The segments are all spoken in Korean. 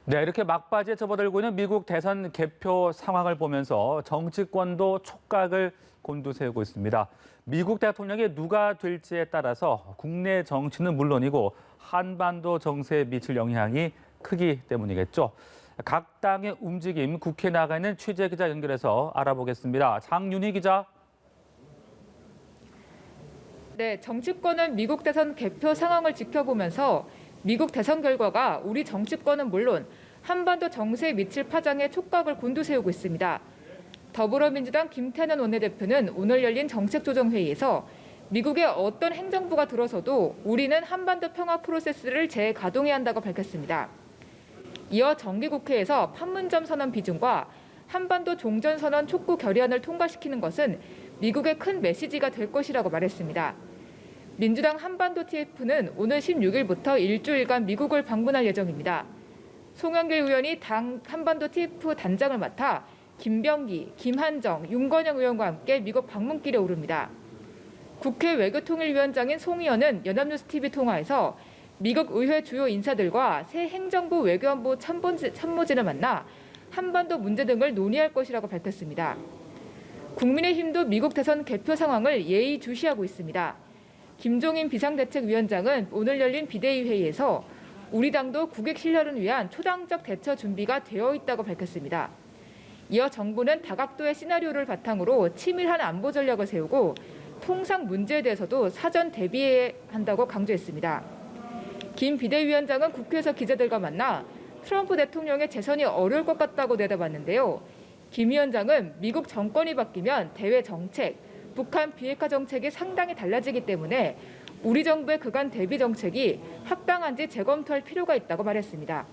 네, 이렇게 막바지에 접어들고 있는 미국 대선 개표 상황을 보면서 정치권도 촉각을 곤두세우고 있습니다. 미국 대통령이 누가 될지에 따라서 국내 정치는 물론이고 한반도 정세에 미칠 영향이 크기 때문이겠죠. 각 당의 움직임, 국회에 나가 있는 취재 기자 연결해서 알아보겠습니다. 장윤희 기자. 네, 정치권은 미국 대선 개표 상황을 지켜보면서 미국 대선 결과가 우리 정치권은 물론 한반도 정세에 미칠 파장에 촉각을 곤두세우고 있습니다. 더불어민주당 김태년 원내대표는 오늘 열린 정책조정회의에서 미국의 어떤 행정부가 들어서도 우리는 한반도 평화 프로세스를 재가동해야 한다고 밝혔습니다. 이어 정기국회에서 판문점 선언 비준과 한반도 종전선언 촉구 결의안을 통과시키는 것은 미국의 큰 메시지가 될 것이라고 말했습니다. 민주당 한반도 TF는 오늘 16일부터 일주일간 미국을 방문할 예정입니다. 송영길 의원이 당 한반도 TF 단장을 맡아 김병기, 김한정, 윤건영 의원과 함께 미국 방문길에 오릅니다. 국회 외교통일위원장인 송 의원은 연합뉴스TV 통화에서 미국 의회 주요 인사들과 새 행정부 외교안보 참모진을 만나 한반도 문제 등을 논의할 것이라고 밝혔습니다. 국민의힘도 미국 대선 개표 상황을 예의주시하고 있습니다. 김종인 비상대책위원장은 오늘 열린 비대위 회의에서 우리 당도 국익 실현을 위한 초당적 대처 준비가 되어 있다고 밝혔습니다. 이어 정부는 다각도의 시나리오를 바탕으로 치밀한 안보 전략을 세우고 통상 문제에 대해서도 사전 대비해야 한다고 강조했습니다. 김 비대위원장은 국회에서 기자들과 만나 트럼프 대통령의 재선이 어려울 것 같다고 내다봤는데요. 김 위원장은 미국 정권이 바뀌면 대외 정책, 북한 비핵화 정책이 상당히 달라지기 때문에 우리 정부의 그간 대비 정책이 합당한지 재검토할 필요가 있다고 말했습니다.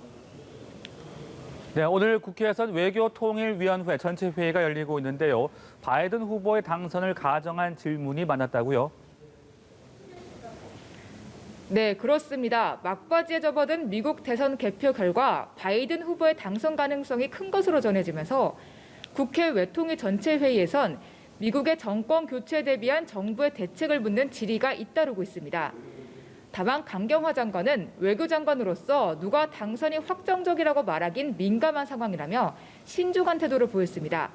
네, 오늘 국회에서는 외교통일위원회 전체 회의가 열리고 있는데요. 바이든 후보의 당선을 가정한 질문이 많았다고요? 네, 그렇습니다. 막바지에 접어든 미국 대선 개표 결과 바이든 후보의 당선 가능성이 큰 것으로 전해지면서 국회 외통위 전체 회의에선 미국의 정권 교체에 대비한 정부의 대책을 묻는 질의가 잇따르고 있습니다. 다만 강경화 장관은 외교장관으로서 누가 당선이 확정적이라고 말하긴 민감한 상황이라며 신중한 태도를 보였습니다.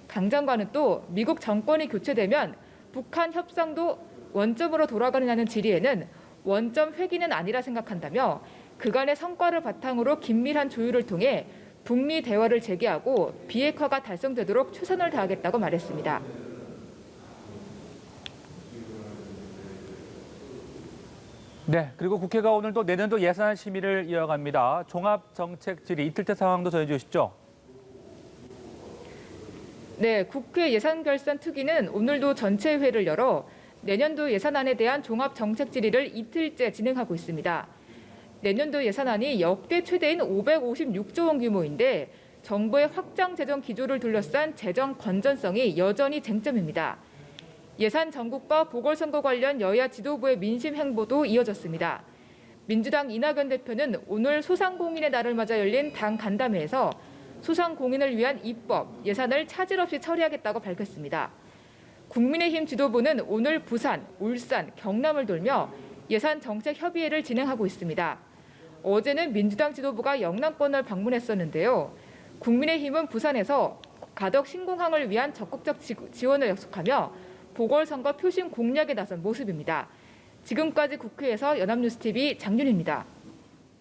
강 장관은 또 미국 정권이 교체되면 북한 협상도 원점으로 돌아가느냐는 질의에는 원점 회귀는 아니라 생각한다며 그간의 성과를 바탕으로 긴밀한 조율을 통해 북미 대화를 재개하고 비핵화가 달성되도록 최선을 다하겠다고 말했습니다. 네, 그리고 국회가 오늘도 내년도 예산 심의를 이어갑니다. 종합정책 질의 이틀째 상황도 전해 주시죠. 네, 국회 예산결산특위는 오늘도 전체 회를 열어 내년도 예산안에 대한 종합정책 질의를 이틀째 진행하고 있습니다. 내년도 예산안이 역대 최대인 556조 원 규모인데 정부의 확장 재정 기조를 둘러싼 재정 건전성이 여전히 쟁점입니다. 예산 정국과 보궐선거 관련 여야 지도부의 민심 행보도 이어졌습니다. 민주당 이낙연 대표는 오늘 소상공인의 날을 맞아 열린 당 간담회에서 소상공인을 위한 입법, 예산을 차질 없이 처리하겠다고 밝혔습니다. 국민의힘 지도부는 오늘 부산, 울산, 경남을 돌며 예산 정책 협의회를 진행하고 있습니다. 어제는 민주당 지도부가 영남권을 방문했었는데요. 국민의힘은 부산에서 가덕 신공항을 위한 적극적 지원을 약속하며 보궐선거 표심 공략에 나선 모습입니다. 지금까지 국회에서 연합뉴스TV 장윤희입니다.